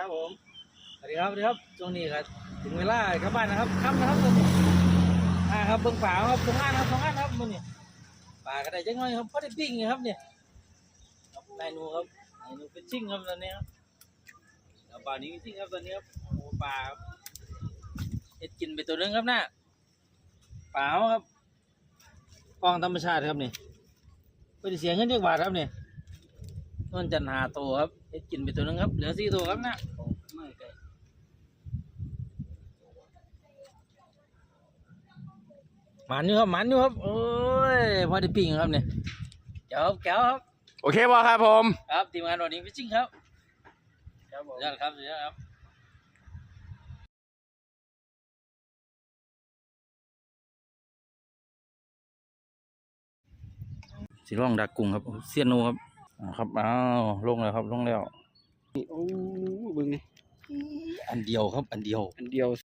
ครับผมสวัสดีครับสวัสดีครับช่วงนี้ครับถึงเวลากลับบ้านนะครับค่ำนะครับตอนนี้ครับเบิ่งป่าครับสองอันครับมื้อนี้ป่าก็ได้จังน้อยครับพอได้ปิ้งครับเนี่ยครับนายหนูครับนายหนูเป็นชิ่งครับตอนนี้ครับแล้วป่านี้ชิ่งครับตอนนี้ครับโอ้ป่าครับเฮ็ดกินไปตัวนึงครับน่ะป่าครับกองธรรมชาติครับนี่บ่ได้เสียเงินจักบาทครับนี่เงินจันหาตัวครับเฮ็ดกินไปตัวนึงครับเหลือ4ตัวครับน่ะไม่ไกลหมันอยู่ครับโอ้ยพอได้ปิ้งครับเนี่ยแก้วครับ โอเคบ่ครับผม ครับทีมงานวันนี้ฟิชชิ่งครับครับผมยอดครับยอดครับสีร่องดักกุ้งครับเซียนโนครับครับอ้าวลงแล้วครับลงแล้ว โอ้บึงนี่ อันเดียวครับอันเดียว